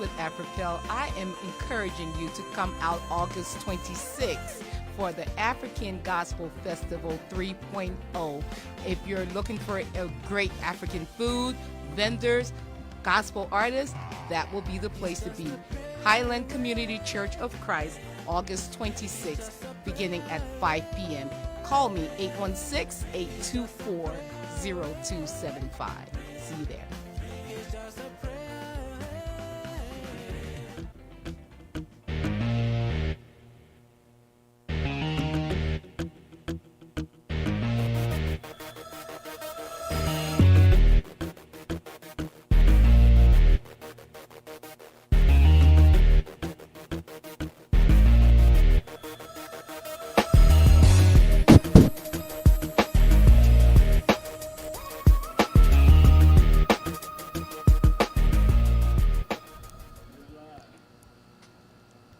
with Afripel, I am encouraging you to come out August 26th for the African Gospel Festival 3.0. If you're looking for a great African food, vendors, gospel artists, that will be the place to be. Highland Community Church of Christ, August 26th, beginning at 5 p.m. Call me 816-824-0275. See you there.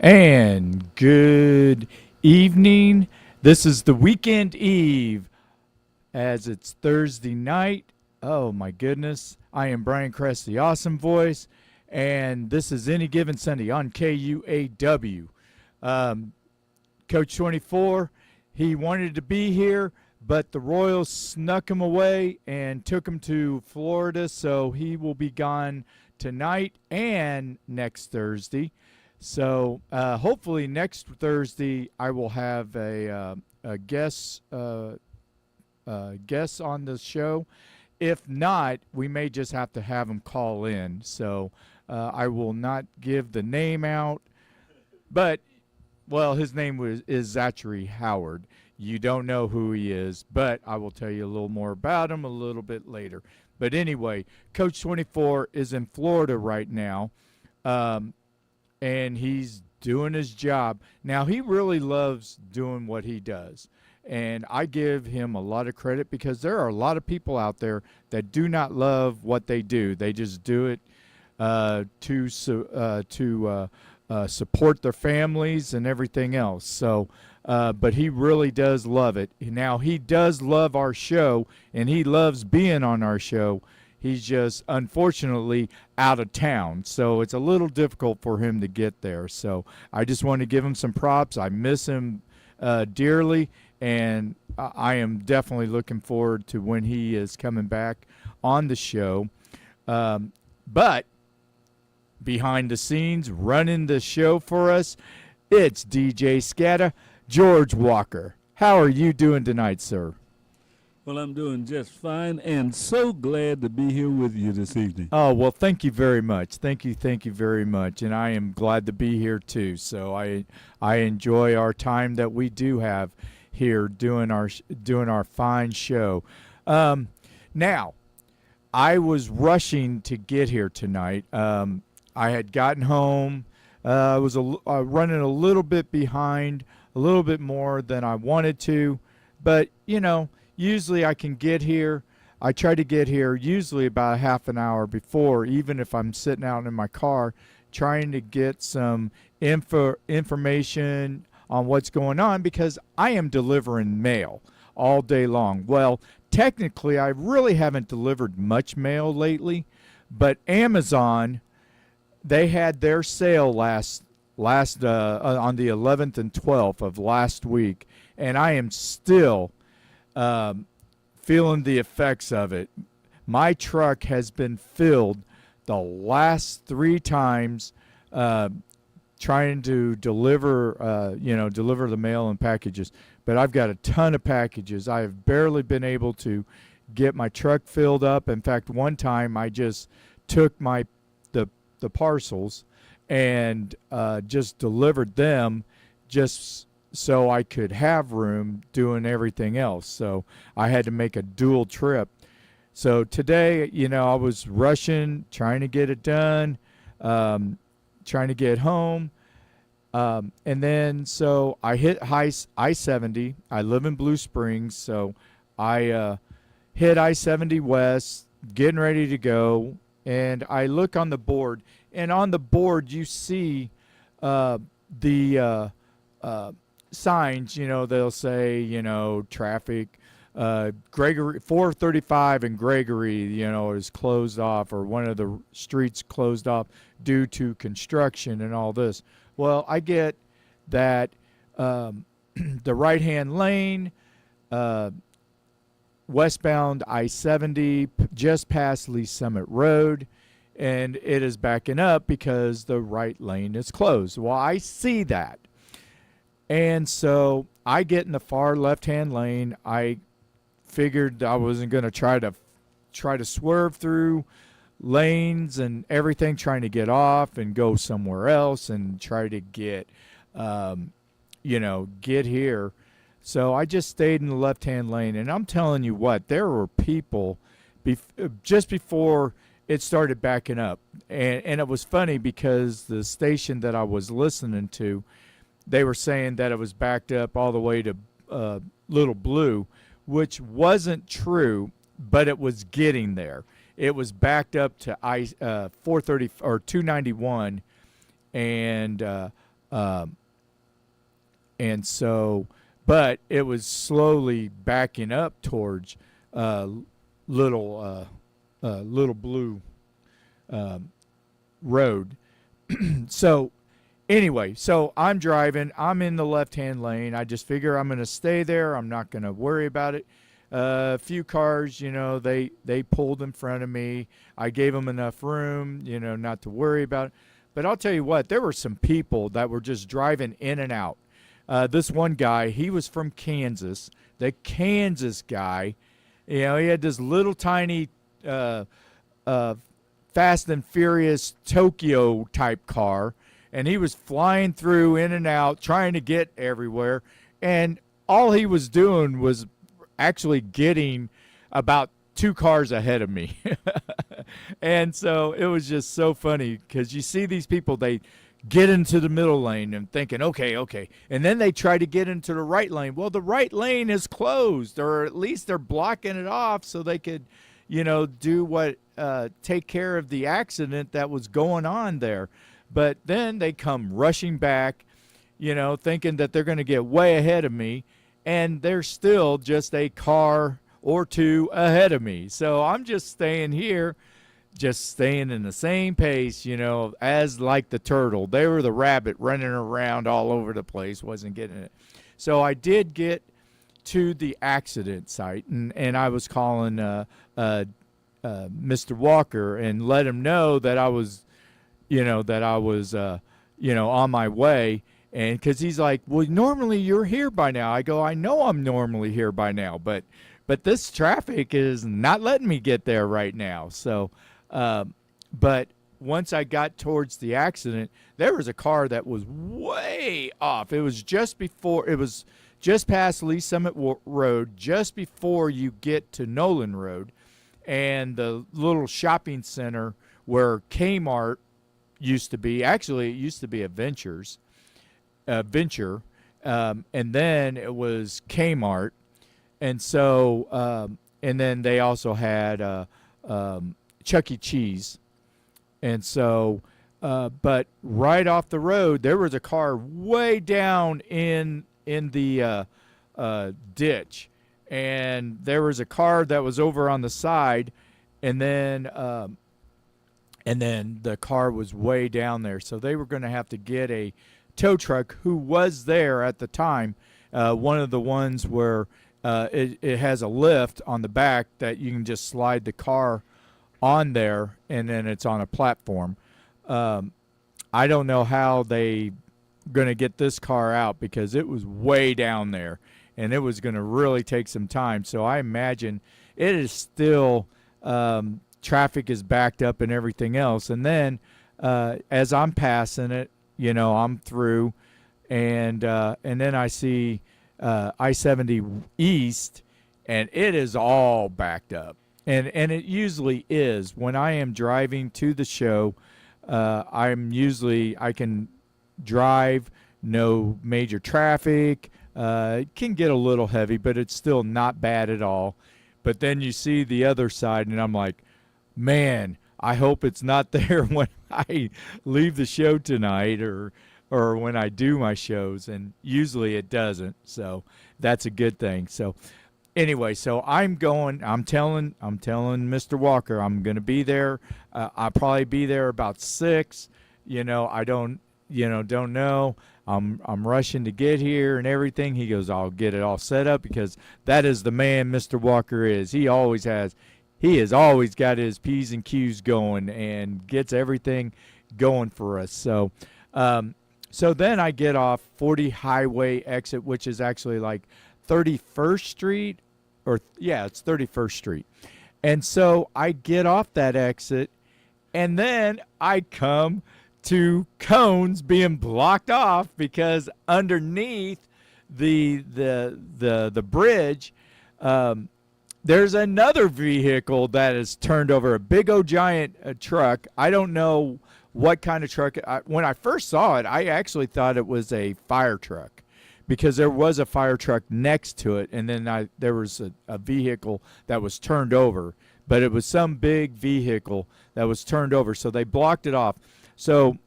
And good evening. This is the weekend eve as it's Thursday night. Oh my goodness. I am Brian Crest, the awesome voice, and this is Any Given Sunday on KUAW. Coach 24, he wanted to be here, but the Royals snuck him away and took him to Florida, so he will be gone tonight and next Thursday. So hopefully next Thursday I will have a guest on the show. If not, we may just have to have him call in. So I will not give the name out. But, well, his name is Zachary Howard. You don't know who he is, but I will tell you a little more about him a little bit later. But anyway, Coach 24 is in Florida right now. And he's doing his job. Now, he really loves doing what he does. And I give him a lot of credit because there are a lot of people out there that do not love what they do. They just do it to support their families and everything else. So, but he really does love it. Now, he does love our show, and he loves being on our show. He's just, unfortunately, out of town, so it's a little difficult for him to get there. So I just want to give him some props. I miss him dearly, and I am definitely looking forward to when he is coming back on the show. But behind the scenes, running the show for us, it's DJ Scatta, George Walker. How are you doing tonight, sir? Well, I'm doing just fine and so glad to be here with you this evening. Oh, well, thank you very much. Thank you very much. And I am glad to be here, too. So I enjoy our time that we do have here doing our fine show. Now, I was rushing to get here tonight. I had gotten home. I was running a little bit behind, a little bit more than I wanted to. But, you know, usually I can get here. I try to get here usually about a half an hour before, even if I'm sitting out in my car trying to get some information on what's going on because I am delivering mail all day long. Well, technically, I really haven't delivered much mail lately, but Amazon, they had their sale last on the 11th and 12th of last week, and I am still feeling the effects of it. My truck has been filled the last 3 times trying to deliver the mail and packages. But I've got a ton of packages. I have barely been able to get my truck filled up. In fact, one time I just took the parcels and just delivered them just so I could have room doing everything else. So I had to make a dual trip. So today, I was rushing, trying to get it done, trying to get home. And then so I hit I-70. I live in Blue Springs, so I hit I-70 West, getting ready to go. And I look on the board, and on the board you see the signs, they'll say, traffic, Gregory 435 and Gregory, is closed off, or one of the streets closed off due to construction and all this. Well, I get that the right-hand lane, westbound I-70, just past Lee Summit Road, and it is backing up because the right lane is closed. Well, I see that. And so I get in the far left-hand lane. I figured I wasn't going to try to swerve through lanes and everything, trying to get off and go somewhere else and try to get get here. So I just stayed in the left-hand lane, and I'm telling you what, there were people just before it started backing up. And it was funny because the station that I was listening to, they were saying that it was backed up all the way to Little Blue, which wasn't true, but it was getting there. It was backed up to 430 or 291, and so, but it was slowly backing up towards Little Blue Road. So anyway, so I'm driving. I'm in the left-hand lane. I just figure I'm going to stay there. I'm not going to worry about it. A few cars, they pulled in front of me. I gave them enough room, not to worry about it. But I'll tell you what, there were some people that were just driving in and out. This one guy, he was from Kansas. The Kansas guy, he had this little tiny Fast and Furious Tokyo type car, and he was flying through in and out, trying to get everywhere. And all he was doing was actually getting about 2 cars ahead of me. And so it was just so funny because you see these people, they get into the middle lane and thinking, okay. And then they try to get into the right lane. Well, the right lane is closed, or at least they're blocking it off so they could, take care of the accident that was going on there. But then they come rushing back, thinking that they're going to get way ahead of me, and they're still just a car or 2 ahead of me. So I'm just staying here, just staying in the same pace, as like the turtle. They were the rabbit running around all over the place, wasn't getting it. So I did get to the accident site, and I was calling Mr. Walker and let him know that I was, on my way. And because he's like, well, normally you're here by now. I go, I know I'm normally here by now, but this traffic is not letting me get there right now. So, but once I got towards the accident, there was a car that was way off. It was just past Lee Summit Road, just before you get to Nolan Road, and the little shopping center where Kmart used to be. Actually, it used to be a Venture, and then it was Kmart, and so and then they also had Chuck E. Cheese, and so but right off the road there was a car way down in the ditch, and there was a car that was over on the side, and then the car was way down there, so they were going to have to get a tow truck who was there at the time, one of the ones where it has a lift on the back that you can just slide the car on there, and then it's on a platform. I don't know how they going to get this car out because it was way down there, and it was going to really take some time. So I imagine it is still traffic is backed up and everything else. And then as I'm passing it, I'm through, and then I see I-70 East, and it is all backed up. And it usually is. When I am driving to the show, I can drive, no major traffic. It can get a little heavy, but it's still not bad at all. But then you see the other side, and I'm like, man, I hope it's not there when I leave the show tonight or when I do my shows. And usually it doesn't, so that's a good thing. So anyway, so I'm telling Mr. Walker I'm going to be there. I'll probably be there about 6. I don't know. I'm rushing to get here and everything. He goes, I'll get it all set up because that is the man Mr. Walker is. He has always got his P's and Q's going and gets everything going for us. So then I get off 40 Highway exit, which is actually like 31st Street, it's 31st Street. And so I get off that exit, and then I come to cones being blocked off because underneath the bridge, there's another vehicle that is turned over, a big old giant truck. I don't know what kind of truck. When I first saw it, I actually thought it was a fire truck because there was a fire truck next to it, and then there was a vehicle that was turned over, but it was some big vehicle that was turned over, so they blocked it off. So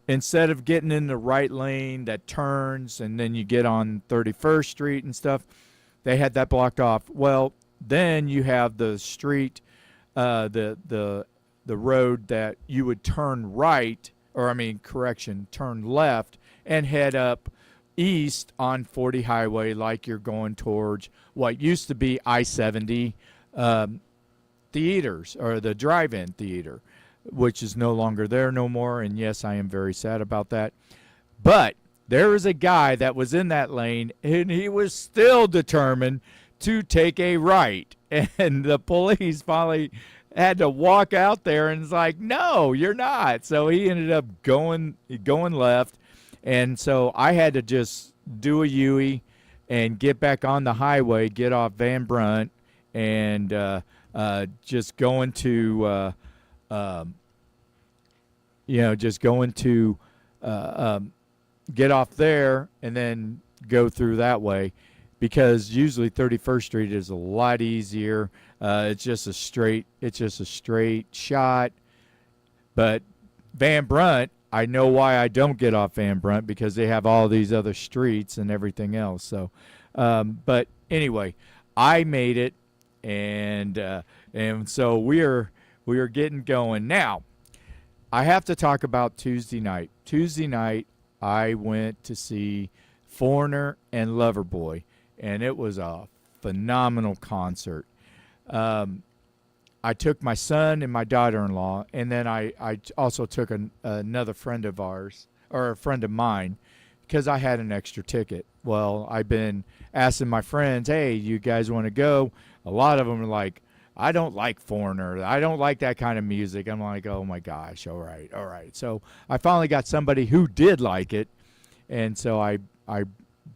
instead of getting in the right lane that turns and then you get on 31st Street and stuff, they had that blocked off. Well, then you have the street, the road that you would turn right, turn left and head up east on 40 Highway like you're going towards what used to be I-70 theaters, or the drive-in theater, which is no longer there no more. And yes, I am very sad about that. But there was a guy that was in that lane, and he was still determined to take a right. And the police finally had to walk out there, and it's like, no, you're not. So he ended up going left. And so I had to just do a U-ey and get back on the highway, get off Van Brunt, and just going to get off there and then go through that way, because usually 31st Street is a lot easier. It's just a straight shot. But Van Brunt, I know why I don't get off Van Brunt, because they have all these other streets and everything else. So, but anyway, I made it, and so we are getting going now. I have to talk about Tuesday night. Tuesday night, I went to see Foreigner and Loverboy, and it was a phenomenal concert. I took my son and my daughter-in-law, and then I also took another friend of ours, or a friend of mine, because I had an extra ticket. Well, I've been asking my friends, hey, you guys want to go? A lot of them are like, I don't like Foreigner. I don't like that kind of music. I'm like, oh, my gosh, all right. So I finally got somebody who did like it, and so I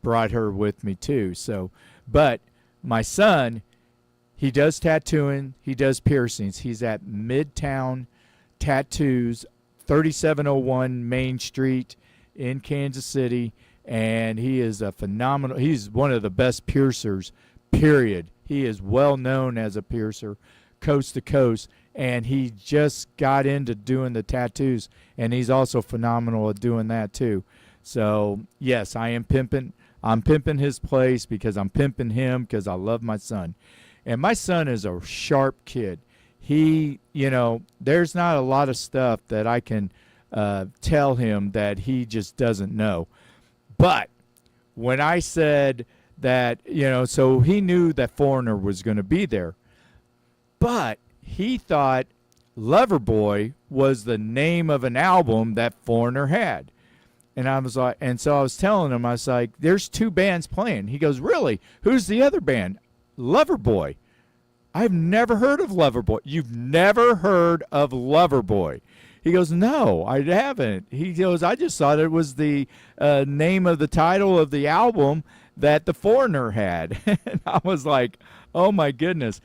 brought her with me too. So, but my son, he does tattooing. He does piercings. He's at Midtown Tattoos, 3701 Main Street in Kansas City, and he is a phenomenal. He's one of the best piercers, period. He is well known as a piercer, coast to coast, and he just got into doing the tattoos, and he's also phenomenal at doing that too. So, yes, I'm pimping his place because I'm pimping him because I love my son. And my son is a sharp kid. He, there's not a lot of stuff that I can tell him that he just doesn't know. But when I said that, so he knew that Foreigner was going to be there. But he thought Loverboy was the name of an album that Foreigner had. And I was like, and so I was telling him, I was like, there's two bands playing. He goes, really? Who's the other band? Loverboy. I've never heard of Loverboy. You've never heard of Loverboy? He goes, no, I haven't. He goes, I just thought it was the name of the title of the album that the Foreigner had. And I was like, oh my goodness.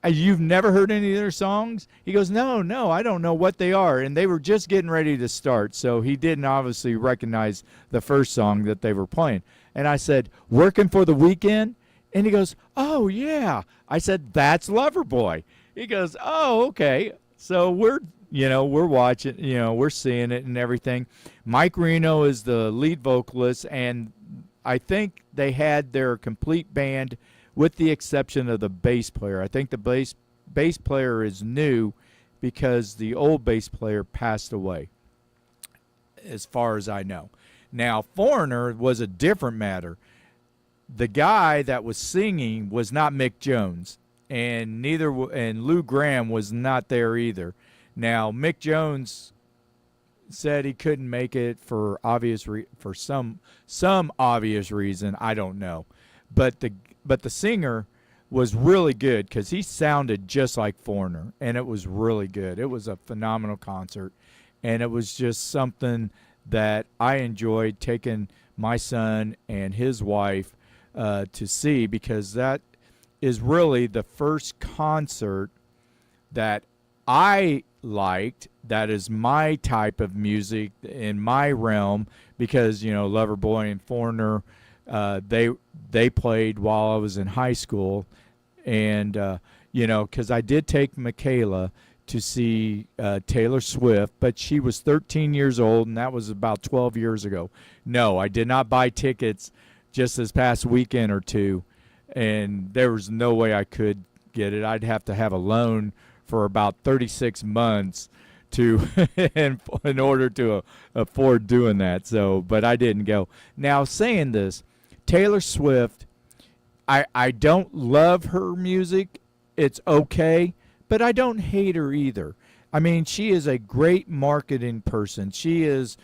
You've never heard any of their songs? He goes, no, I don't know what they are. And they were just getting ready to start, so he didn't obviously recognize the first song that they were playing. And I said, Working for the Weekend? And he goes, oh, yeah. I said, that's Loverboy. He goes, oh, okay. So we're watching, we're seeing it and everything. Mike Reno is the lead vocalist, and I think they had their complete band with the exception of the bass player. I think the bass player is new because the old bass player passed away. as far as I know. Now, Foreigner was a different matter. The guy that was singing was not Mick Jones, and and Lou Gramm was not there either. Now, Mick Jones said he couldn't make it for for some obvious reason. I don't know, but the singer was really good because he sounded just like Foreigner, and it was really good. It was a phenomenal concert, and it was just something that I enjoyed taking my son and his wife to see, because that is really the first concert that I liked, that is my type of music in my realm, because Loverboy and Foreigner, they played while I was in high school, and because I did take Michaela to see Taylor Swift, but she was 13 years old, and that was about 12 years ago. No, I did not buy tickets just this past weekend or two, and there was no way I could get it. I'd have to have a loan for about 36 months to in order to afford doing that. So, but I didn't go. Now, saying this, Taylor Swift, I don't love her music. It's okay, but I don't hate her either. I mean, she is a great marketing person. She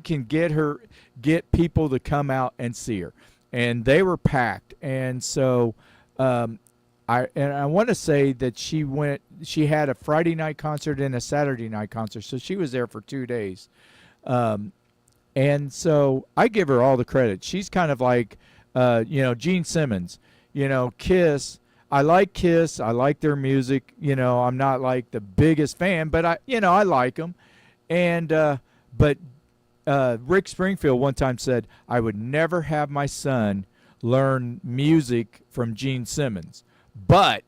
can get people to come out and see her, and they were packed. And so I want to say that she had a Friday night concert and a Saturday night concert, so she was there for 2 days. And so I give her all the credit. She's kind of like Gene Simmons. Kiss. I like Kiss. I like their music. I'm not like the biggest fan, but I like them. And but Rick Springfield one time said, I would never have my son learn music from Gene Simmons. But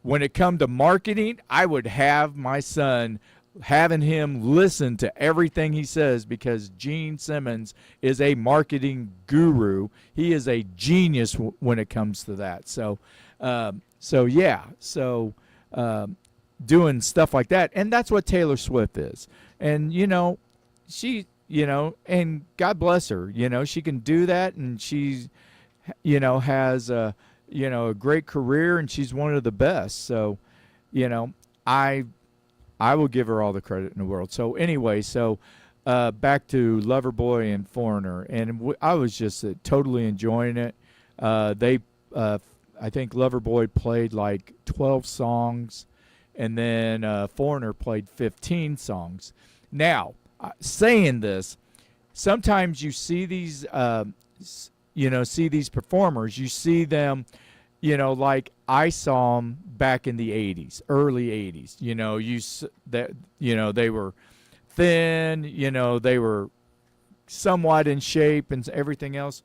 when it come to marketing, I would have my son having him listen to everything he says, because Gene Simmons is a marketing guru. He is a genius when it comes to that. So, doing stuff like that, and that's what Taylor Swift is. And she, and God bless her. She can do that, and she's, has a great career, and she's one of the best. So, I will give her all the credit in the world. So anyway, back to Loverboy and Foreigner, and I was just totally enjoying it. I think Loverboy played like 12 songs, and then Foreigner played 15 songs. Now, saying this, sometimes you see these, performers. You see them, like I saw them back in the 80s, early 80s. They were thin, they were somewhat in shape and everything else.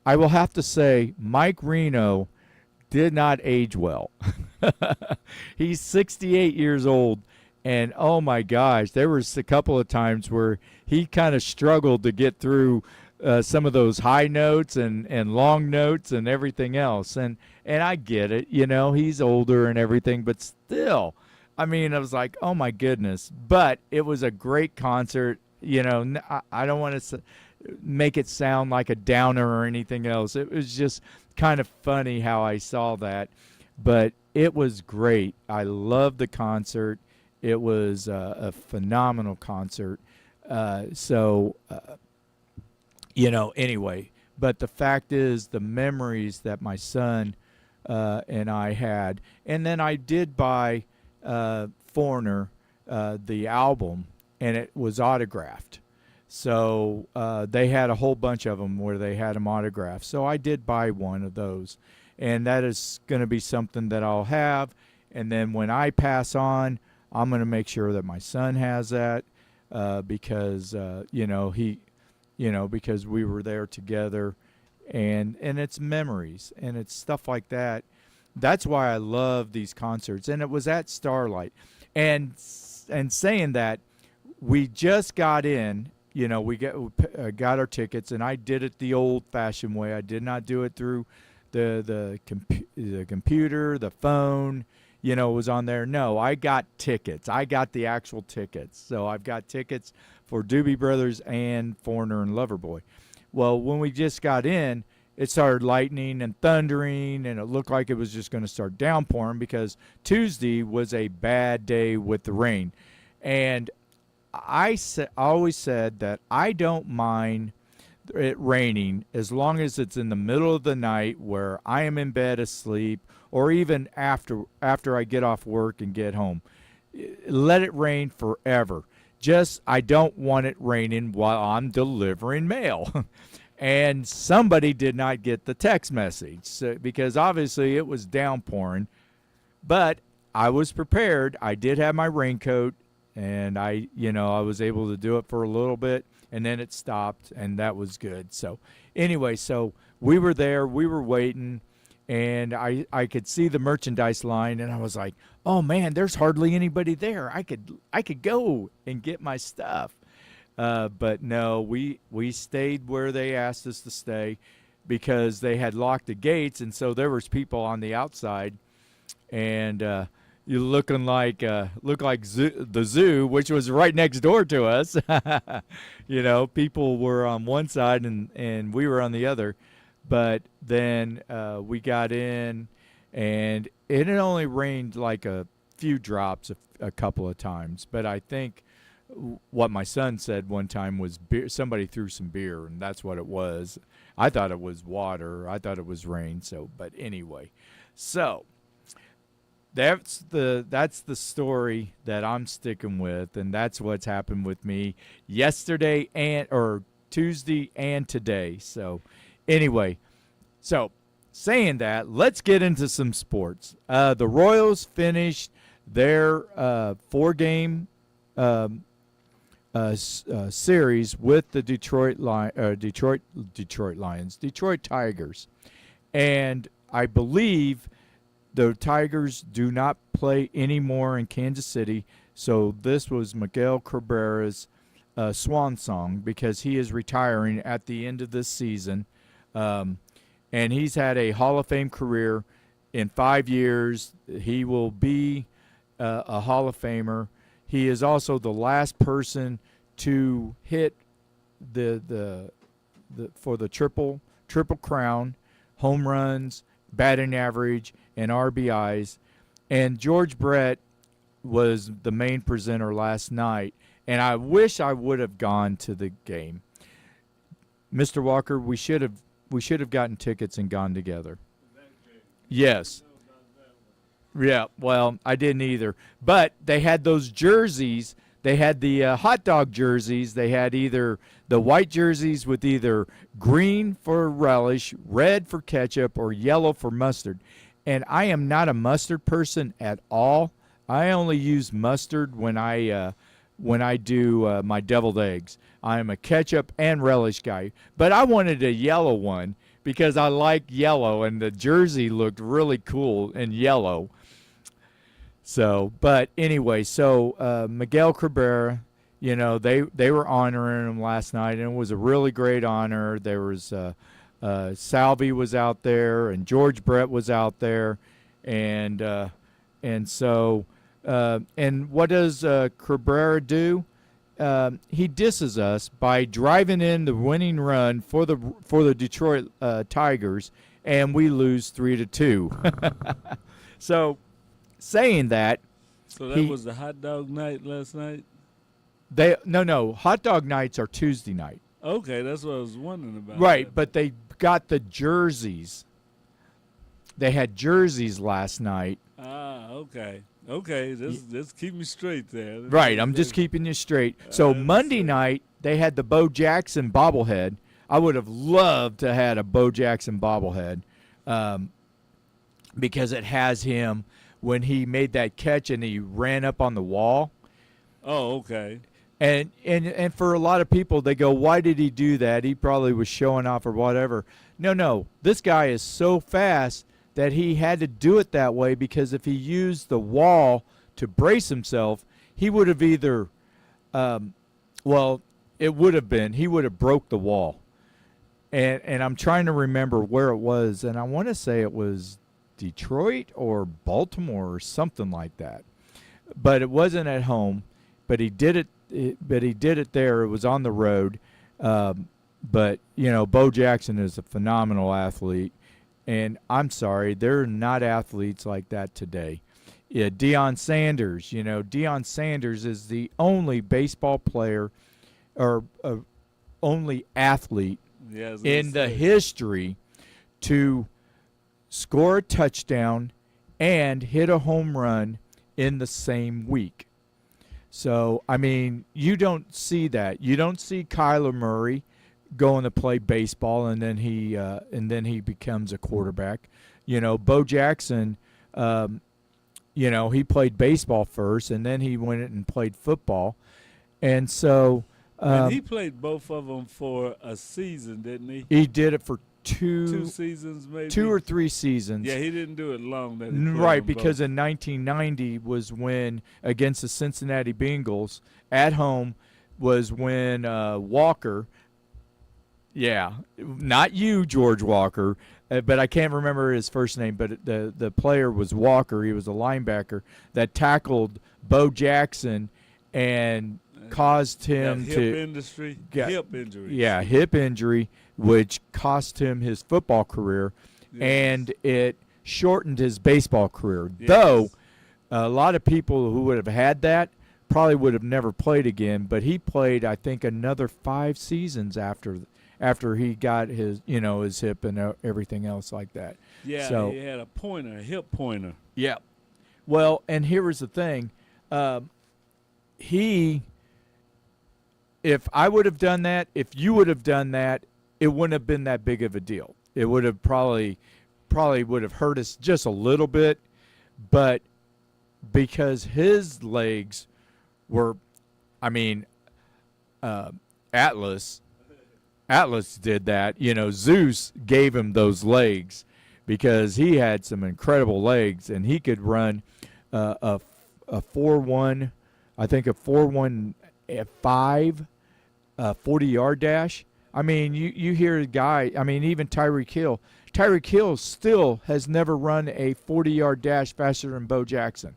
I will have to say Mike Reno did not age well. He's 68 years old, and oh my gosh, there was a couple of times where he kind of struggled to get through some of those high notes and long notes and everything else. And I get it, he's older and everything, but still, I mean, I was like, oh my goodness. But it was a great concert. I don't want to make it sound like a downer or anything else. It was just kind of funny how I saw that. But it was great. I loved the concert. It was a phenomenal concert. Anyway, but the fact is, the memories that my son and I had, and then I did buy Foreigner, the album, and it was autographed. So they had a whole bunch of them where they had them autographed. So I did buy one of those, and that is going to be something that I'll have. And then when I pass on, I'm going to make sure that my son has that because because we were there together, and it's memories and it's stuff like that. That's why I love these concerts. And it was at Starlight, and saying that, we just got in. We got our tickets, and I did it the old-fashioned way. I did not do it through the computer, the phone. was on there. No, I got tickets. I got the actual tickets. So I've got tickets for Doobie Brothers and Foreigner and Loverboy. Well, when we just got in, it started lightning and thundering, and it looked like it was just going to start downpouring because Tuesday was a bad day with the rain. And I always said that I don't mind it raining as long as it's in the middle of the night where I am in bed asleep, or even after I get off work and get home. Let it rain forever. Just I don't want it raining while I'm delivering mail. And somebody did not get the text message because obviously it was downpouring. But I was prepared. I did have my raincoat, and I was able to do it for a little bit, and then it stopped, and that was good. So anyway, so we were there, we were waiting, and I could see the merchandise line, and I was like, oh man, there's hardly anybody there. I could go and get my stuff. But no, we stayed where they asked us to stay because they had locked the gates, and so there was people on the outside, and you look like the zoo, which was right next door to us. People were on one side and we were on the other. But then we got in, and it had only rained like a few drops a couple of times. But I think what my son said one time was beer. Somebody threw some beer, and that's what it was. I thought it was water. I thought it was rain. But anyway, so that's the story that I'm sticking with, and that's what's happened with me yesterday or Tuesday and today. So anyway, so saying that, let's get into some sports. The Royals finished their 4-game series with the Detroit Tigers, and I believe the Tigers do not play anymore in Kansas City, so this was Miguel Cabrera's swan song because he is retiring at the end of this season, and he's had a Hall of Fame career. In 5 years, he will be a Hall of Famer. He is also the last person to hit the for the triple crown, home runs, batting average, and RBIs. And George Brett was the main presenter last night, and I wish I would have gone to the game. Mr. Walker, we should have gotten tickets and gone together. Yes. Yeah, well, I didn't either. But they had those jerseys. They had the hot dog jerseys. They had either the white jerseys with either green for relish, red for ketchup, or yellow for mustard. And I am not a mustard person at all. I only use mustard when I do my deviled eggs. I am a ketchup and relish guy. But I wanted a yellow one because I like yellow, and the jersey looked really cool in yellow. So, but anyway, Miguel Cabrera, they were honoring him last night, and it was a really great honor. There was Salvi was out there, and George Brett was out there, and what does Cabrera do? He disses us by driving in the winning run for the Detroit Tigers, and we lose 3-2. So, saying that, so that was the hot dog night last night. No, hot dog nights are Tuesday night. Okay, that's what I was wondering about. Right, but they got the jerseys. They had jerseys last night. Ah, okay. Okay, just keep me straight there. Right, I'm just keeping you straight. So Monday night, they had the Bo Jackson bobblehead. I would have loved to have had a Bo Jackson bobblehead because it has him when he made that catch and he ran up on the wall. Oh, okay. And for a lot of people, they go, why did he do that? He probably was showing off or whatever. No, this guy is so fast that he had to do it that way because if he used the wall to brace himself, he would have either, he would have broke the wall. And I'm trying to remember where it was, and I want to say it was Detroit or Baltimore or something like that. But it wasn't at home. But he did it. But he did it there. It was on the road. But Bo Jackson is a phenomenal athlete, and I'm sorry, there are not athletes like that today. Yeah, Deion Sanders. Deion Sanders is the only baseball player or only athlete in the history to score a touchdown and hit a home run in the same week. So, I mean, you don't see that. You don't see Kyler Murray going to play baseball and then he becomes a quarterback. Bo Jackson, he played baseball first and then he went and played football. And so and he played both of them for a season, didn't he? He did it for two seasons, maybe 2 or 3 seasons. Yeah, he didn't do it long. Right, because in 1990 was when, against the Cincinnati Bengals at home, was when Walker. Yeah, not you, George Walker, but I can't remember his first name. But the player was Walker. He was a linebacker that tackled Bo Jackson and caused him hip injury. Yeah, hip injury, which cost him his football career, and it shortened his baseball career. Yes. Though a lot of people who would have had that probably would have never played again. But he played, I think, another 5 seasons after he got his his hip and everything else like that. Yeah, so, he had a hip pointer. Yeah. Well, and here was the thing. If I would have done that, if you would have done that, it wouldn't have been that big of a deal. It would have probably would have hurt us just a little bit, but because his legs were, Atlas did that. Zeus gave him those legs because he had some incredible legs, and he could run a 4.1, I think a 4.15 40-yard dash. I mean, you hear a guy. I mean, even Tyreek Hill. Tyreek Hill still has never run a 40-yard dash faster than Bo Jackson.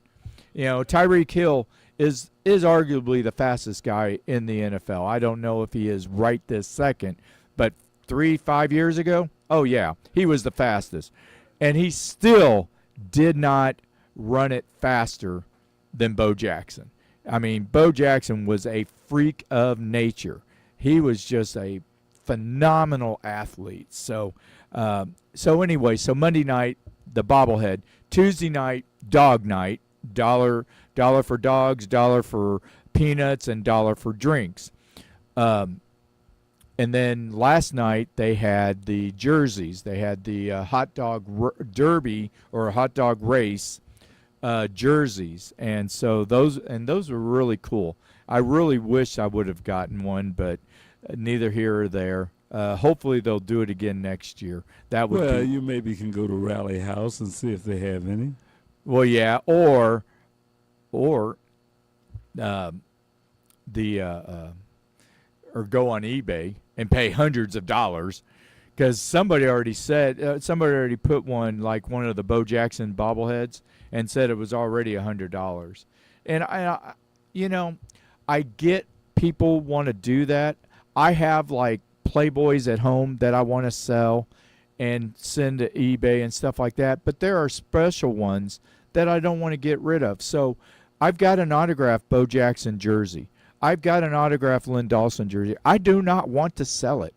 Tyreek Hill is arguably the fastest guy in the NFL. I don't know if he is right this second, but 3-5 years ago, oh yeah, he was the fastest, and he still did not run it faster than Bo Jackson. I mean, Bo Jackson was a freak of nature. He was just a phenomenal athlete. So anyway, so Monday night, the bobblehead. Tuesday night, dog night. $1 for dogs, $1 for peanuts, and $1 for drinks. And then last night they had the jerseys. They had the hot dog derby or hot dog race jerseys, and so those were really cool. I really wish I would have gotten one, but neither here or there. Hopefully they'll do it again next year. That would you maybe can go to Rally House and see if they have any. Well, yeah, or go on eBay and pay hundreds of dollars, because somebody already put one, like one of the Bo Jackson bobbleheads, and said it was already $100. And I get people want to do that. I have like Playboys at home that I want to sell and send to eBay and stuff like that, but there are special ones that I don't want to get rid of. So I've got an autographed Bo Jackson jersey. I've got an autographed Lynn Dawson jersey. I do not want to sell it.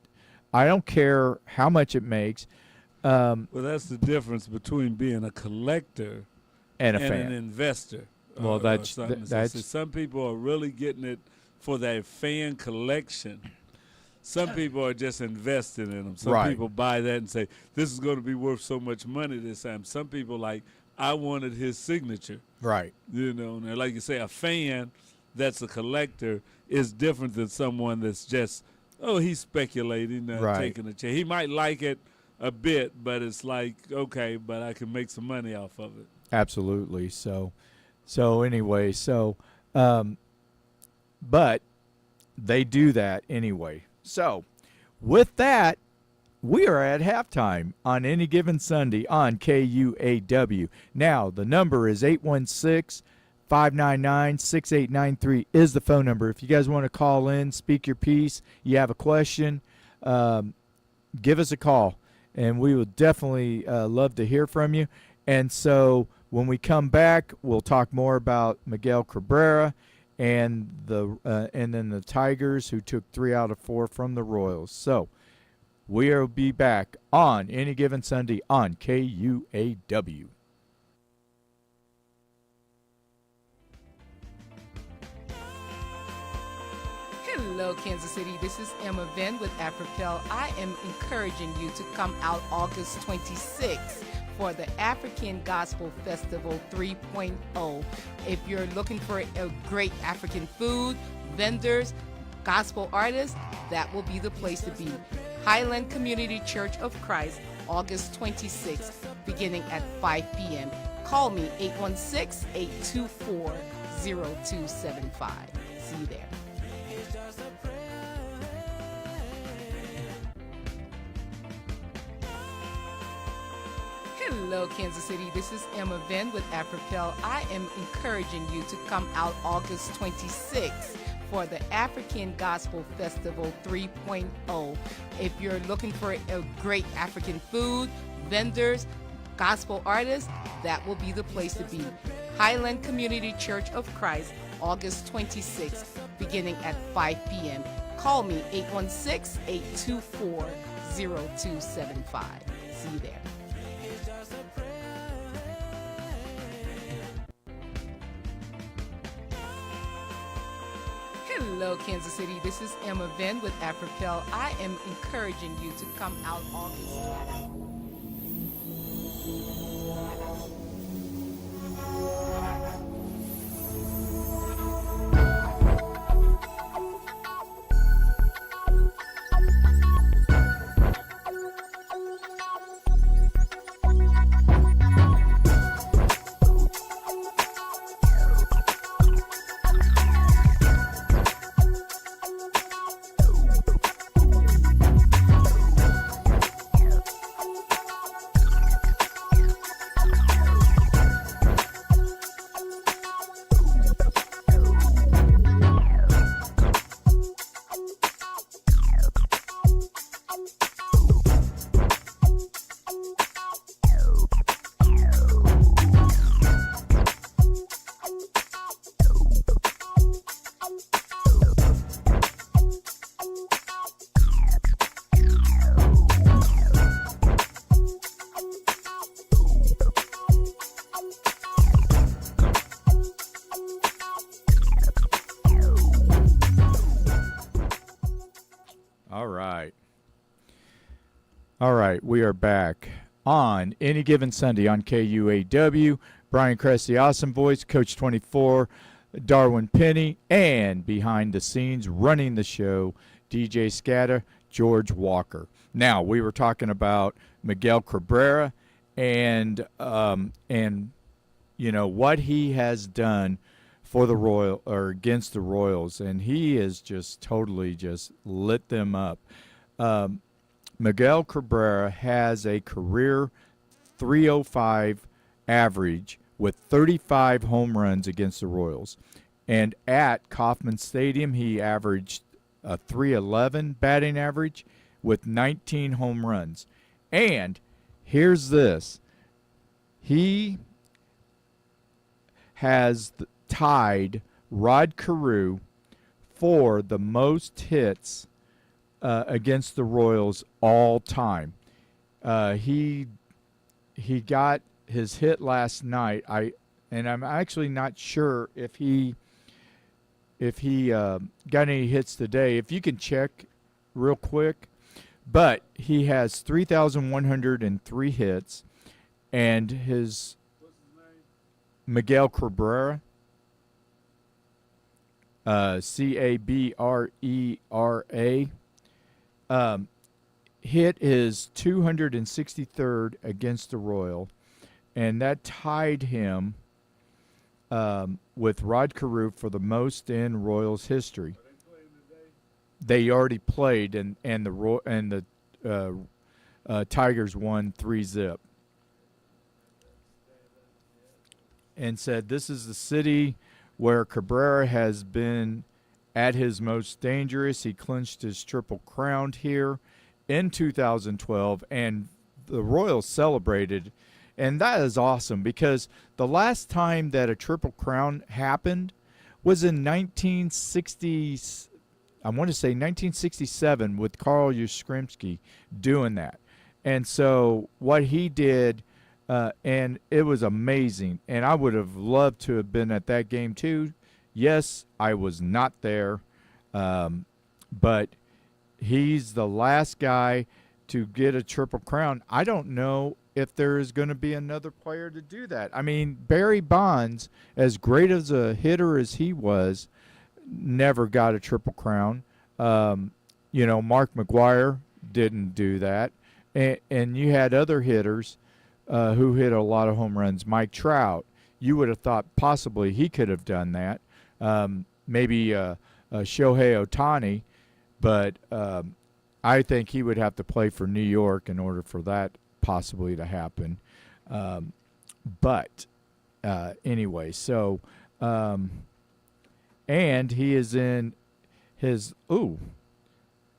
I don't care how much it makes. Well, that's the difference between being a collector and an investor. Well, that's some people are really getting it for their fan collection. Some people are just investing in them. Some people buy that and say, this is going to be worth so much money this time. Some people I wanted his signature. Right. And like you say, a fan that's a collector is different than someone that's just, he's speculating, taking a chance. He might like it a bit, but it's like, okay, but I can make some money off of it. Absolutely. So anyway, but they do that anyway. So with that, we are at halftime on any given Sunday on KUAW. Now, the number is 816-599-6893 is the phone number. If you guys want to call in, speak your piece, you have a question, give us a call, and we would definitely love to hear from you. And so when we come back, we'll talk more about Miguel Cabrera and then the Tigers, who took 3 out of 4 from the Royals. So we'll be back on any given Sunday on KUAW. Hello, Kansas City. This is Emma Venn with Afripel. I am encouraging you to come out August 26th for the African Gospel Festival 3.0. If you're looking for a great African food, vendors, gospel artists, that will be the place to be. Highland Community Church of Christ, August 26th, beginning at 5 p.m. Call me, 816-824-0275. See you there. Hello, Kansas City. This is Emma Venn with Afripel. I am encouraging you to come out August 26th for the African Gospel Festival 3.0. If you're looking for a great African food, vendors, gospel artists, that will be the place to be. Highland Community Church of Christ, August 26th, beginning at 5 p.m. Call me, 816-824-0275. See you there. Hello, Kansas City. This is Emma Venn with Afripel. I am encouraging you to come out August 20th. All right, we are back on any given Sunday on KUAW. Brian Kress, the awesome voice, Coach 24, Darwin Penny, and behind the scenes running the show, DJ Scatter, George Walker. Now, we were talking about Miguel Cabrera and you know what he has done for the Royal or against the Royals, and he has just totally just lit them up. Miguel Cabrera has a career .305 average with 35 home runs against the Royals. And at Kauffman Stadium, he averaged a .311 batting average with 19 home runs. And here's this. He has tied Rod Carew for the most hits against the Royals all time. He got his hit last night. I'm actually not sure if he got any hits today. If you can check real quick, but he has 3,103 hits, and his Miguel Cabrera, Cabrera. Hit his 263rd against the Royal, and that tied him with Rod Carew for the most in Royals history. They already played, and the Tigers won 3-0. And said, "This is the city where Cabrera has been at his most dangerous. He clinched his Triple Crown here in 2012, and the Royals celebrated." And that is awesome because the last time that a Triple Crown happened was in 1960, I want to say 1967, with Carl Yastrzemski doing that. And so what he did, and it was amazing. And I would have loved to have been at that game too. Yes, I was not there, but he's the last guy to get a Triple Crown. I don't know if there is going to be another player to do that. I mean, Barry Bonds, as great as a hitter as he was, never got a Triple Crown. Mark McGwire didn't do that. And you had other hitters who hit a lot of home runs. Mike Trout, you would have thought possibly he could have done that. Maybe Shohei Ohtani, but I think he would have to play for New York in order for that possibly to happen. But anyway, so and he is in his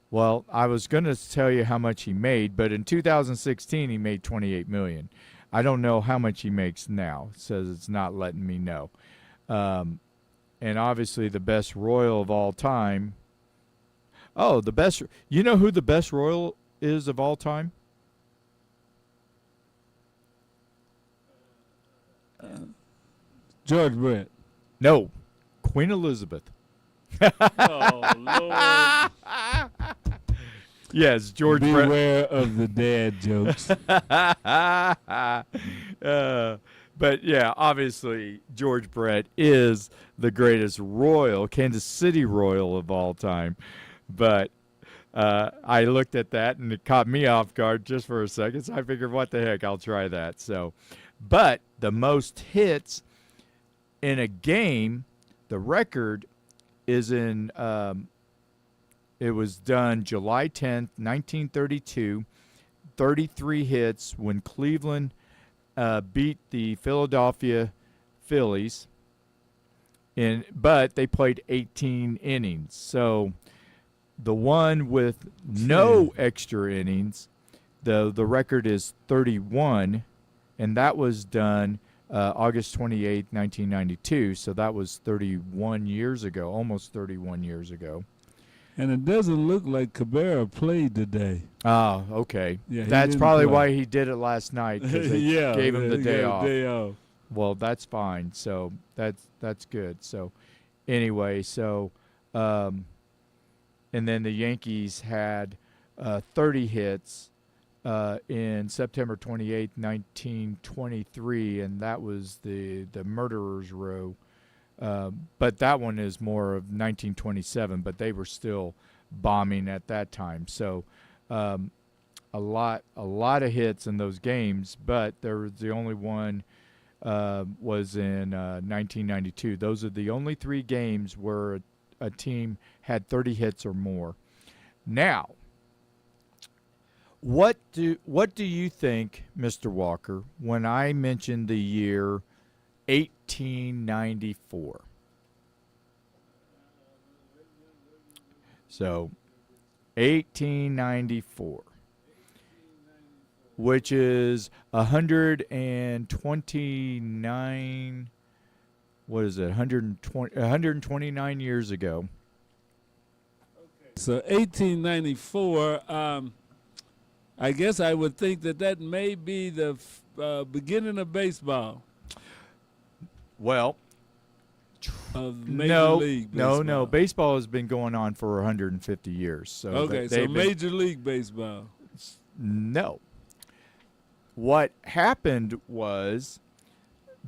well, I was going to tell you how much he made, but in 2016 he made $28 million. I don't know how much he makes now. It says it's not letting me know. And obviously the best Royal of all time. Oh, the best. You know who the best Royal is of all time? George Brett. No, Queen Elizabeth. Oh, Lord. Yes, George Brett. Beware of the dad jokes. But, yeah, obviously George Brett is the greatest Royal, Kansas City Royal of all time. But I looked at that, and it caught me off guard just for a second. So I figured, what the heck, I'll try that. So, but the most hits in a game, the record is in it was done July 10th, 1932, 33 hits when Cleveland beat the Philadelphia Phillies, but they played 18 innings. So the one with no extra innings, the record is 31, and that was done August 28, 1992. So that was 31 years ago, almost 31 years ago. And it doesn't look like Cabrera played today. Oh, okay. Yeah, that's probably why he did it last night, because they yeah, gave him the day off. Day off. Well, that's fine. So that's good. So anyway, so and then the Yankees had 30 hits in September 28, 1923, and that was the Murderers Row. But that one is more of 1927, but they were still bombing at that time. So a lot of hits in those games, but there was the only one was in 1992. Those are the only three games where a team had 30 hits or more. Now, what do you think, Mr. Walker, when I mentioned the year 1894? So 1894, which is 129, what is it, 129 years ago. So 1894, I guess I would think that may be the beginning of baseball. Well, of Major League Baseball. No. Baseball has been going on for 150 years. So okay, so Major League Baseball. No. What happened was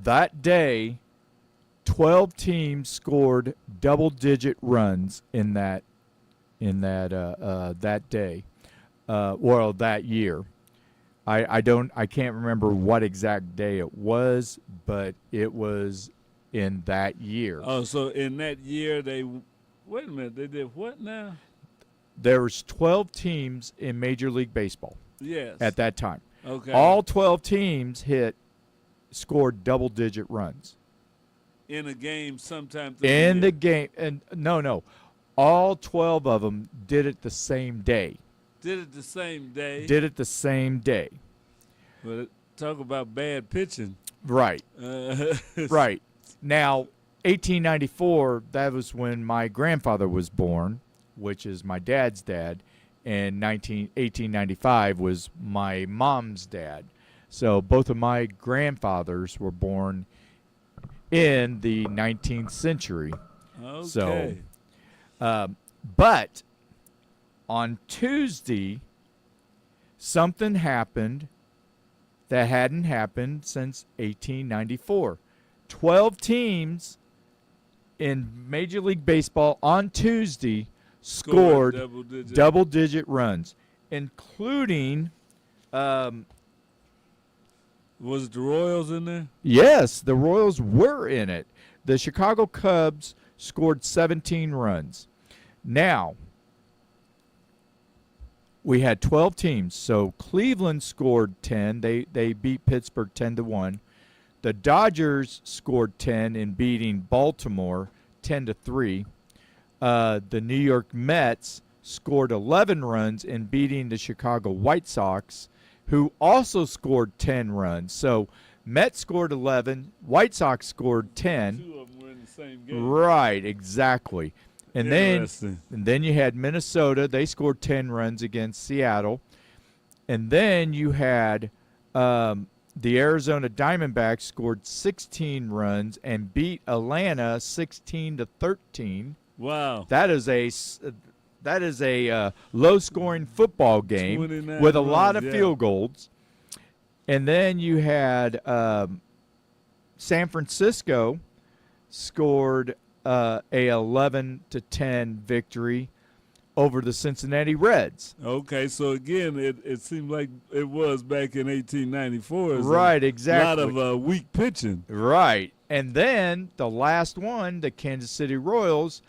that day, 12 teams scored double-digit runs in that day, that year. I can't remember what exact day it was, but it was in that year. Oh, so in that year they did what now? There was 12 teams in Major League Baseball. Yes. at that time. Okay. All 12 teams scored double-digit runs. In a game sometime In the game. And no. All 12 of them did it the same day. Did it the same day. Did it the same day. But talk about bad pitching. Right. Right. Now, 1894, that was when my grandfather was born, which is my dad's dad, and 1895 was my mom's dad. So both of my grandfathers were born in the 19th century. Okay. So, but on Tuesday, something happened that hadn't happened since 1894. 12 teams in Major League Baseball on Tuesday scored double-digit runs, including was it the Royals in there? Yes, the Royals were in it. The Chicago Cubs scored 17 runs. Now, we had 12 teams. So Cleveland scored 10. They beat Pittsburgh 10-1. The Dodgers scored 10 in beating Baltimore 10-3. The New York Mets scored 11 runs in beating the Chicago White Sox, who also scored 10 runs. So Mets scored 11, White Sox scored 10. Two of them were in the same game. Right, exactly. And then you had Minnesota. They scored 10 runs against Seattle. And then you had the Arizona Diamondbacks scored 16 runs and beat Atlanta 16-13. Wow. That is a low-scoring football game with a lot of field goals. And then you had San Francisco scored a 11-10 victory over the Cincinnati Reds. Okay, so again, it seemed like it was back in 1894. Right, exactly. A lot of weak pitching. Right. And then the last one, the Kansas City Royals,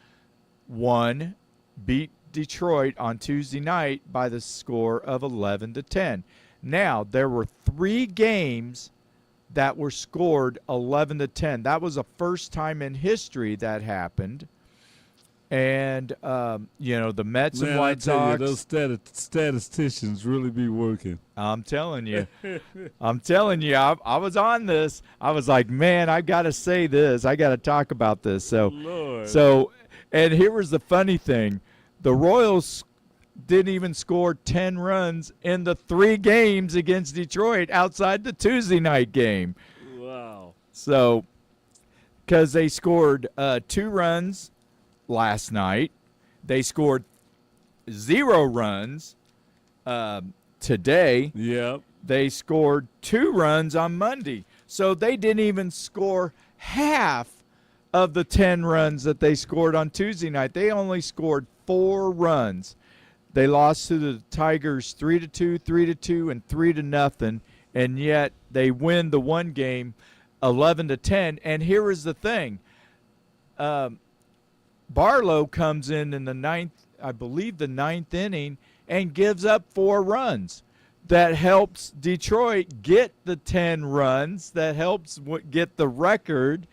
beat Detroit on Tuesday night by the score of 11-10. Now, there were 3 games that were scored 11-10. That was the first time in history that happened. And, the Mets and White Sox. Those statisticians really be working. I'm telling you. I was on this. I was like, man, I got to say this. I got to talk about this. So, and here was the funny thing. The Royals didn't even score 10 runs in the 3 games against Detroit outside the Tuesday night game. Wow. So, because they scored 2 runs last night. They scored 0 runs today. Yep. They scored 2 runs on Monday. So they didn't even score half of the 10 runs that they scored on Tuesday night. They only scored 4 runs. They lost to the Tigers 3-2, 3-2, and 3-0, and yet they win the one game 11-10. And here is the thing. Barlow comes in the ninth, I believe the 9th inning, and gives up 4 runs. That helps Detroit get the 10 runs. That helps get the record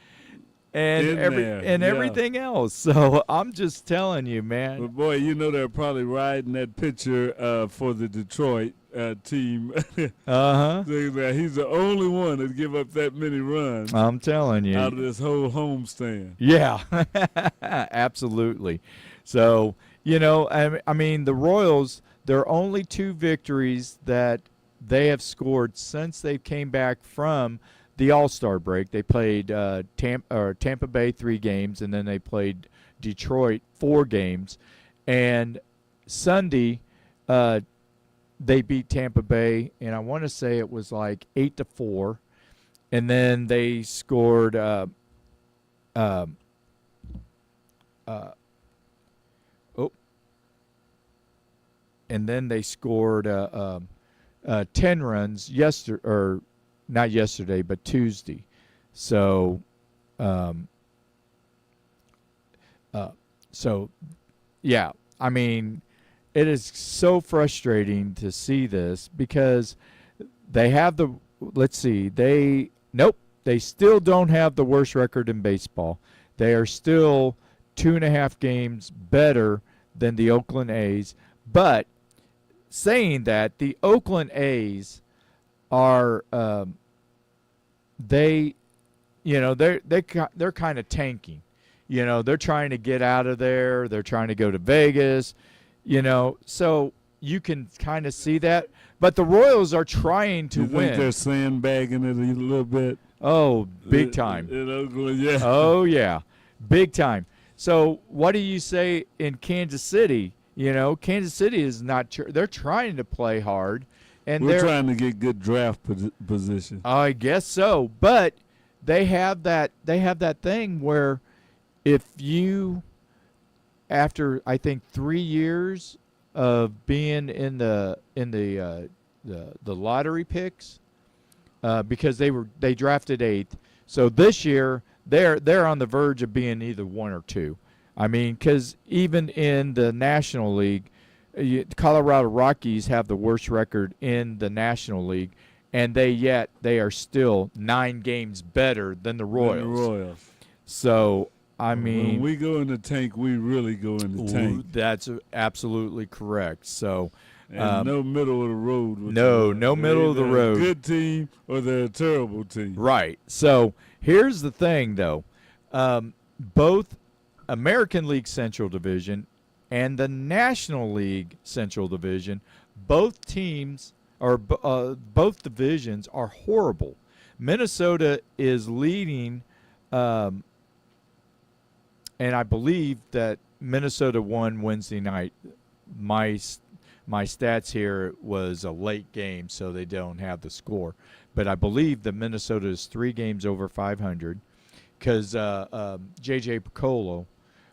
and everything else. So I'm just telling you, man. But boy, they're probably riding that pitcher for the Detroit team. Uh-huh. He's the only one that give up that many runs. I'm telling you. Out of this whole homestand. Yeah, absolutely. So, I mean, the Royals, there are only 2 victories that they have scored since they came back from the All-Star break. They played Tampa Bay 3 games, and then they played Detroit 4 games. And Sunday, they beat Tampa Bay, and I want to say it was like 8-4. And then they scored and then they scored 10 runs not yesterday, but Tuesday. So, yeah, I mean, it is so frustrating to see this because they have the, let's see, they still don't have the worst record in baseball. They are still 2.5 games better than the Oakland A's. But saying that, the Oakland A's are they're kind of tanking. They're trying to get out of there. They're trying to go to Vegas. So you can kind of see that. But the Royals are trying to you win. Think they're sandbagging it a little bit? Oh, big time. In Oakland, yeah. Oh, yeah. Big time. So what do you say in Kansas City? Kansas City is not they're trying to play hard. And we're trying to get good draft position. I guess so. But they have that thing where if you, after I think 3 years of being in the lottery picks, because they drafted 8th, so this year they're on the verge of being either 1 or 2. I mean, because even in the National League, Colorado Rockies have the worst record in the National League, and they are still 9 games better than the Royals. So I mean, when we go in the tank, we really go in the tank. That's absolutely correct. So, and no middle of the road. No middle of the road. A good team or they're a terrible team. Right. So here's the thing, though. Both American League Central Division and the National League Central Division, both teams or both divisions are horrible. Minnesota is leading. And I believe that Minnesota won Wednesday night. My stats here was a late game, so they don't have the score. But I believe that Minnesota is 3 games over 500 because J.J. Piccolo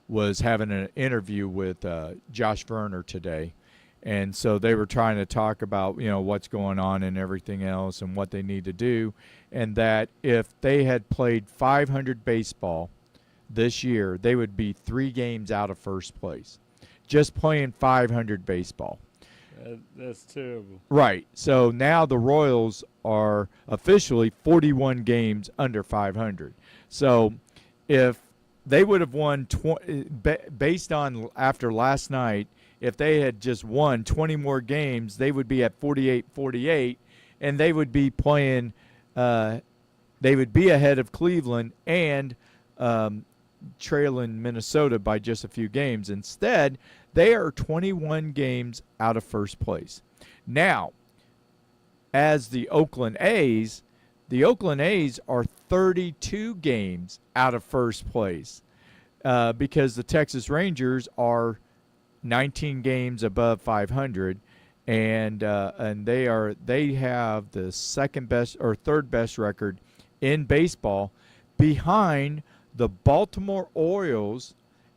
was having an interview with Josh Verner today. And so they were trying to talk about, what's going on and everything else and what they need to do. And that if they had played 500 baseball this year, they would be 3 games out of first place, just playing 500 baseball. That's terrible. Right. So now the Royals are officially 41 games under 500. So if they would have won, based on after last night, if they had just won 20 more games, they would be at 48-48, and they would be playing. They would be ahead of Cleveland and trailing Minnesota by just a few games. Instead, they are 21 games out of first place. Now, as the Oakland A's are 32 games out of first place because the Texas Rangers are 19 games above 500, and they have the second best or third best record in baseball, behind the Baltimore Orioles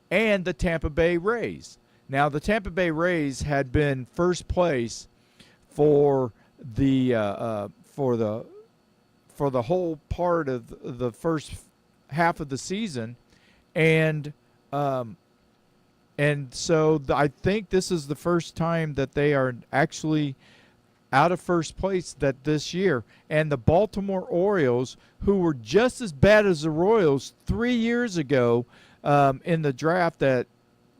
and the Tampa Bay Rays. Now, the Tampa Bay Rays had been first place for the whole part of the first half of the season, and so I think this is the first time that they are actually out of first place that this year. And the Baltimore Orioles, who were just as bad as the Royals 3 years ago in the draft that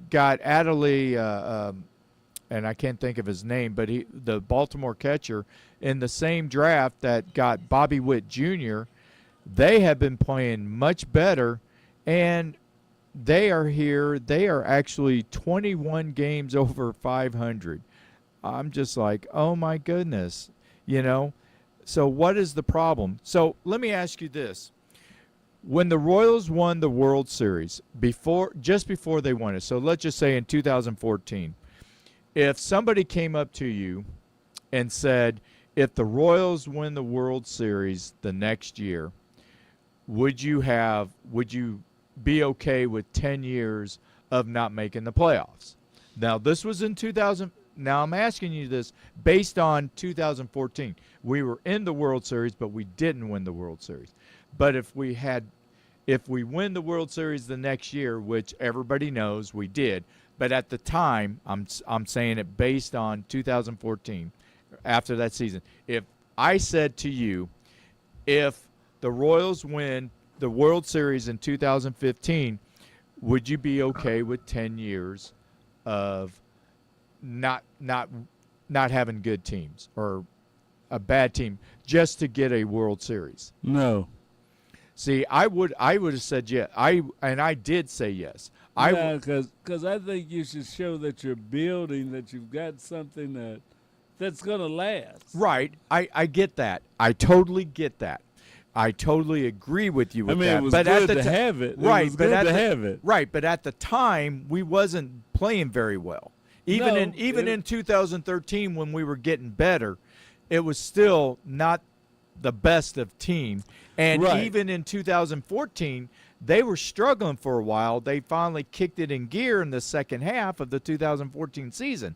got Adley, and I can't think of his name, but the Baltimore catcher, in the same draft that got Bobby Witt Jr., they have been playing much better, and they are here. They are actually 21 games over 500. I'm just like, oh my goodness, So what is the problem? So let me ask you this. When the Royals won the World Series, just before they won it, so let's just say in 2014, if somebody came up to you and said, if the Royals win the World Series the next year, would you be okay with 10 years of not making the playoffs? Now, this was in 2000. Now, I'm asking you this based on 2014. We were in the World Series, but we didn't win the World Series. But if we win the World Series the next year, which everybody knows we did, But at the time, I'm saying it based on 2014, after that season. If I said to you, if the Royals win the World Series in 2015, would you be okay with 10 years of not having good teams or a bad team just to get a World Series? No. See, I would have said yes. I did say yes. Because I think you should show that you're building, that you've got something that's going to last. Right. I get that. I totally get that. I totally agree with you with that. It was but good at the to have it. Right, It was good to have it. Right, but at the time we wasn't playing very well. Even in 2013 when we were getting better, it was still not the best of team. And even in 2014, they were struggling for a while. They finally kicked it in gear in the second half of the 2014 season.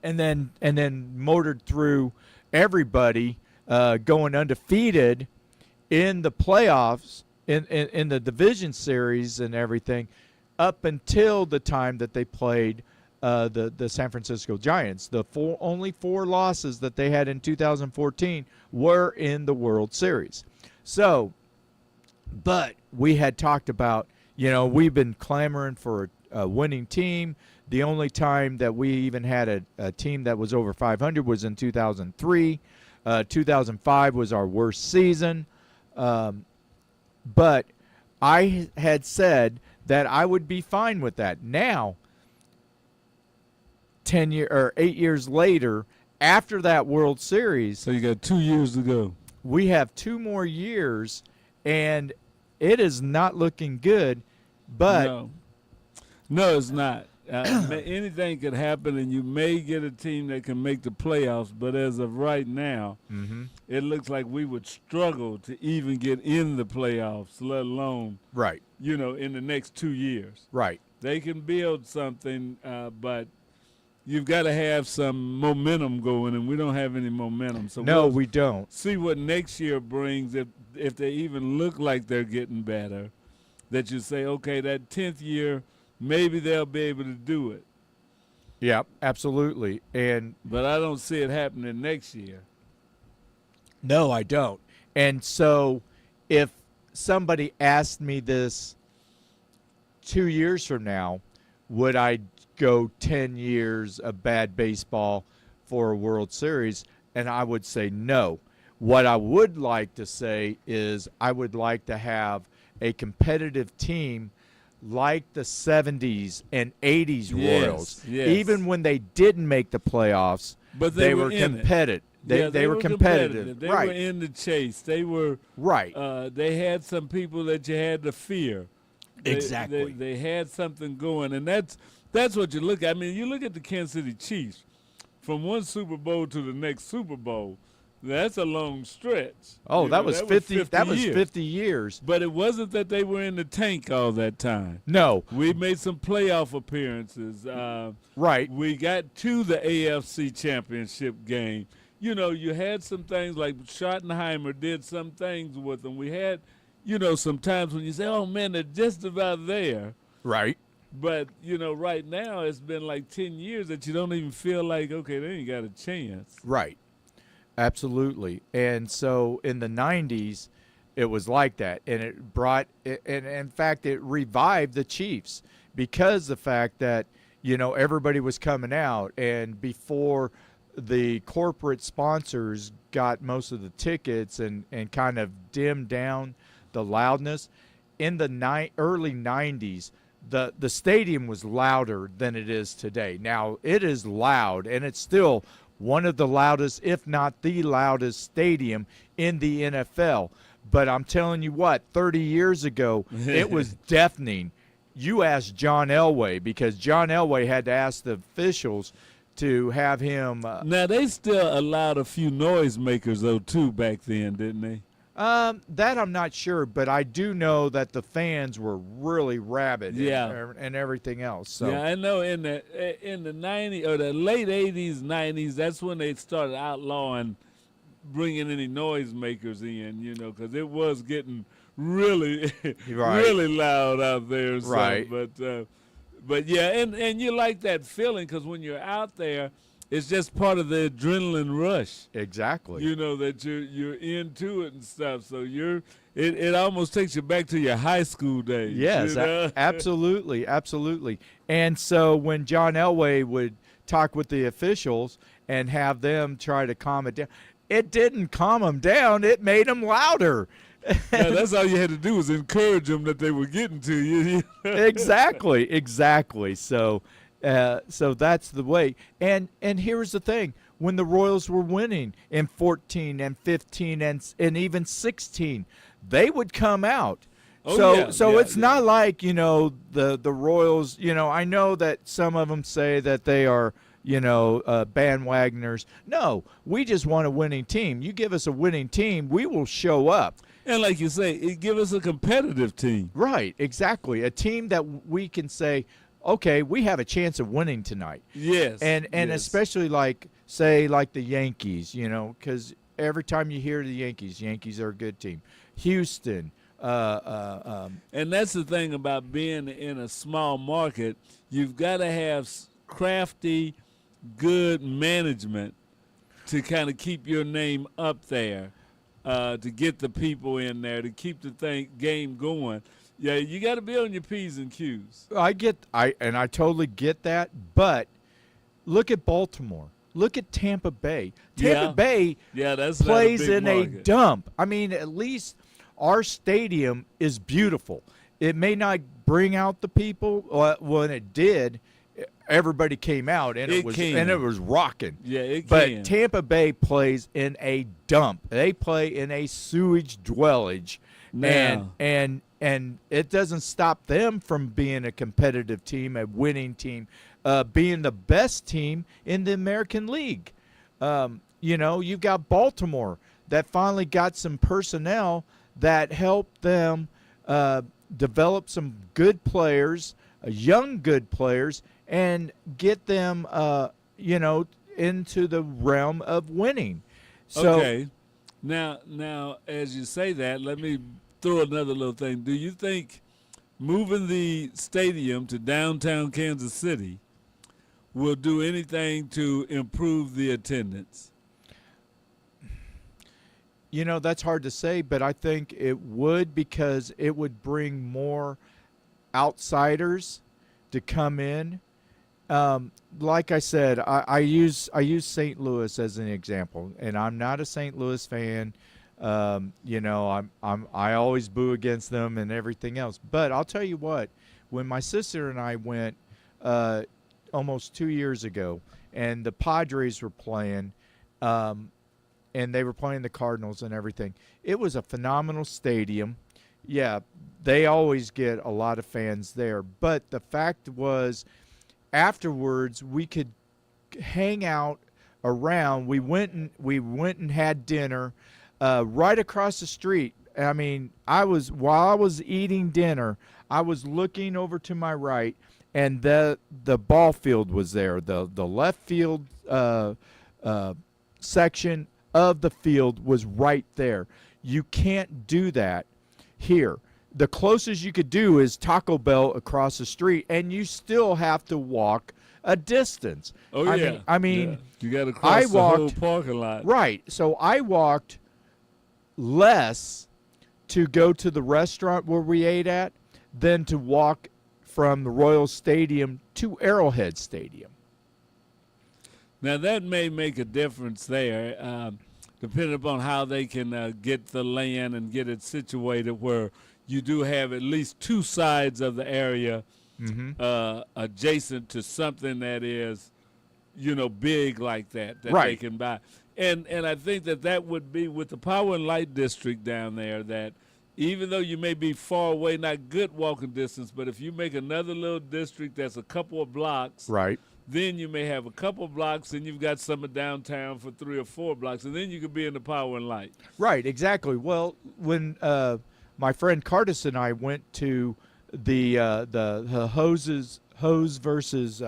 and then motored through everybody going undefeated in the playoffs, in the division series and everything, up until the time that they played the San Francisco Giants. The only 4 losses that they had in 2014 were in the World Series. So, but we had talked about, we've been clamoring for a winning team. The only time that we even had a team that was over 500 was in 2003. 2005 was our worst season. But I had said that I would be fine with that. Now, 8 years later, after that World Series, so you got 2 years to go. We have 2 more years, and it is not looking good. But no, it's not. Anything could happen, and you may get a team that can make the playoffs. But as of right now, it looks like we would struggle to even get in the playoffs, let alone in the next 2 years. Right. They can build something, but you've got to have some momentum going, and we don't have any momentum. So no, we don't. See what next year brings, if they even look like they're getting better, that you say, okay, that 10th year, maybe they'll be able to do it. Yeah, absolutely. But I don't see it happening next year. No, I don't. And so if somebody asked me this 2 years from now, would I go 10 years of bad baseball for a World Series? And I would say no. What I would like to say is I would like to have a competitive team like the 70s and 80s Royals. Yes. Even when they didn't make the playoffs, but they were competitive. They were competitive. They were in the chase. They were they had some people that you had to fear. Exactly. They had something going, and that's what you look at. I mean, you look at the Kansas City Chiefs from one Super Bowl to the next Super Bowl. That's a long stretch. Oh, that was 50. That was 50 years. But it wasn't that they were in the tank all that time. No, we made some playoff appearances. We got to the AFC Championship game. You had some things like Schottenheimer did some things with them. We had, some times when you say, "Oh man, they're just about there." Right. But right now it's been like 10 years that you don't even feel like, okay, they ain't got a chance. Right. Absolutely. And so in the 90s, it was like that. And it brought, and in fact, it revived the Chiefs because the fact that, everybody was coming out. And before the corporate sponsors got most of the tickets and kind of dimmed down the loudness, in the early 90s, the stadium was louder than it is today. Now, it is loud, and it's still one of the loudest, if not the loudest stadium in the NFL. But I'm telling you what, 30 years ago, it was deafening. You asked John Elway, because John Elway had to ask the officials to have him. Now, they still allowed a few noisemakers, though, too, back then, didn't they? That I'm not sure, but I do know that the fans were really rabid and everything else. So. Yeah, I know in the 90s or the late 80s, 90s, that's when they started outlawing bringing any noisemakers in, because it was getting really, really loud out there. So, right. But yeah, and you like that feeling because when you're out there, it's just part of the adrenaline rush. Exactly. You know that you're into it and stuff. So it almost takes you back to your high school days. Yes, you know? absolutely, absolutely. And so when John Elway would talk with the officials and have them try to calm it down, it didn't calm them down. It made them louder. Now, that's all you had to do was encourage them that they were getting to you. Exactly. So that's the way. And here's the thing: when the Royals were winning in 14 and 15 and even 16, they would come out. So it's not like, the Royals. I know that some of them say that they are, bandwagoners. No, we just want a winning team. You give us a winning team, we will show up. And like you say, it give us a competitive team. Right, exactly. A team that we can say, okay, we have a chance of winning tonight. Yes. And yes. especially like the Yankees, because every time you hear the Yankees are a good team. Houston. And that's the thing about being in a small market. You've got to have crafty, good management to kind of keep your name up there. To get the people in there, to keep the game going. Yeah, you got to be on your P's and Q's. I totally get that, but look at Baltimore. Look at Tampa Bay. Tampa Bay plays in a dump. I mean, at least our stadium is beautiful. It may not bring out the people. When it did, everybody came out and it was rocking. Yeah, it but can. Tampa Bay plays in a dump. They play in a sewage dwellage, and it doesn't stop them from being a competitive team, a winning team, being the best team in the American League. You've got Baltimore that finally got some personnel that helped them develop some good players, young good players, and get them, into the realm of winning. So, okay. Now, as you say that, let me throw another little thing. Do you think moving the stadium to downtown Kansas City will do anything to improve the attendance? That's hard to say, but I think it would, because it would bring more outsiders to come in. Like I said, I use St. Louis as an example, and I'm not a St. Louis fan. I always boo against them and everything else. But I'll tell you what, when my sister and I went almost 2 years ago, and the Padres were playing, and they were playing the Cardinals and everything, it was a phenomenal stadium. Yeah, they always get a lot of fans there. But the fact was, afterwards we could hang out around. We went and had dinner right across the street. I mean, while I was eating dinner, I was looking over to my right, and the ball field was there. The left field section of the field was right there. You can't do that here. The closest you could do is Taco Bell across the street, and you still have to walk a distance. Oh, yeah. I mean, you got to cross the whole parking lot. Right. So I walked less to go to the restaurant where we ate at than to walk from the Royal Stadium to Arrowhead Stadium. Now, that may make a difference there, depending upon how they can get the land and get it situated where you do have at least two sides of the area adjacent to something that is, big like that right. They can buy. And I think that would be with the Power and Light District down there, that even though you may be far away, not good walking distance, but if you make another little district that's a couple of blocks, right, then you may have a couple of blocks, and you've got some downtown for 3 or 4 blocks, and then you could be in the Power and Light. Right, exactly. Well, when my friend Curtis and I went to the hose versus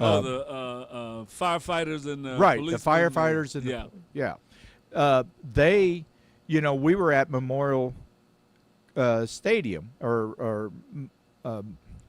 firefighters and right, police. The firefighters and they, we were at Memorial Stadium or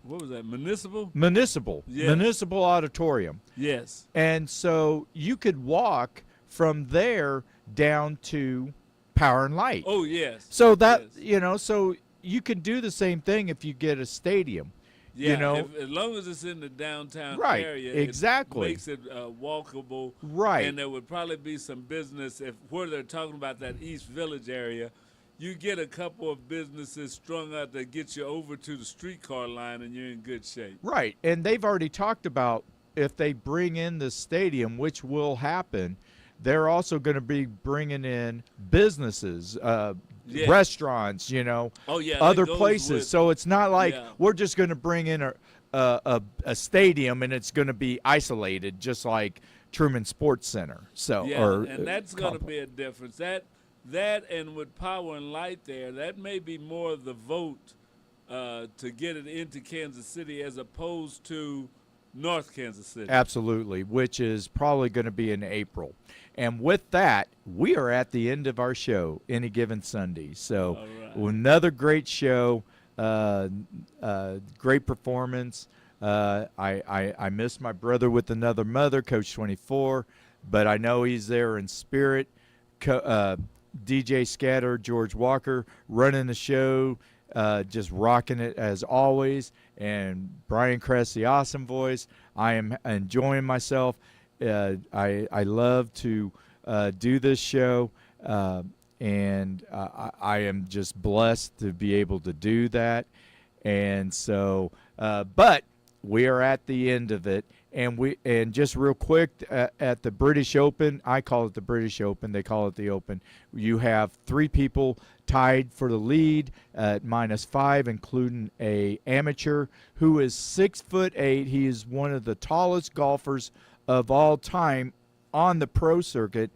what what was that, Municipal? Municipal. Yes. Municipal Auditorium. Yes. And so you could walk from there down to Power and Light. Oh, yes. So that, yes. So you can do the same thing if you get a stadium. Yeah, as long as it's in the downtown right, area, exactly. it makes it walkable. Right. And there would probably be some business, where they're talking about that East Village area, you get a couple of businesses strung out that get you over to the streetcar line and you're in good shape. Right, and they've already talked about if they bring in the stadium, which will happen, they're also going to be bringing in businesses, yes. restaurants, oh, yeah, other places. So it's not like we're just going to bring in a stadium and it's going to be isolated, just like Truman Sports Center. So and that's going to be a difference. That and with Power and Light there, that may be more of the vote to get it into Kansas City as opposed to North Kansas City. Absolutely, which is probably going to be in April. And with that, we are at the end of our show, Any Given Sunday. So another great show, great performance. I miss my brother with another mother, Coach 24, but I know he's there in spirit. DJ Scatter, George Walker running the show, just rocking it as always. And Brian Kress, the awesome voice. I am enjoying myself. I love to do this show, and I am just blessed to be able to do that. And so, but we are at the end of it. And just real quick, at the British Open, I call it the British Open. They call it the Open. You have 3 people tied for the lead at -5, including a amateur who is 6'8". He is one of the tallest golfers of all time on the pro circuit,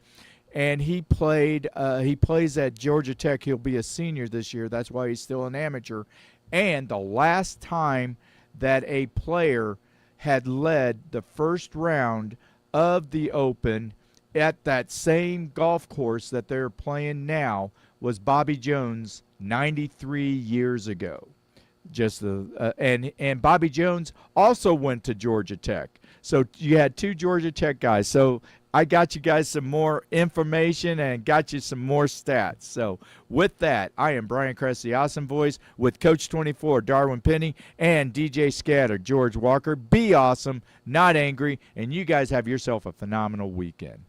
and he plays at Georgia Tech. He'll be a senior this year. That's why he's still an amateur. And the last time that a player had led the first round of the Open at that same golf course that they're playing now was Bobby Jones 93 years ago. And Bobby Jones also went to Georgia Tech. So you had 2 Georgia Tech guys. So I got you guys some more information and got you some more stats. So with that, I am Brian Kress, the awesome voice, with Coach 24, Darwin Penny, and DJ Scatter, George Walker. Be awesome, not angry, and you guys have yourself a phenomenal weekend.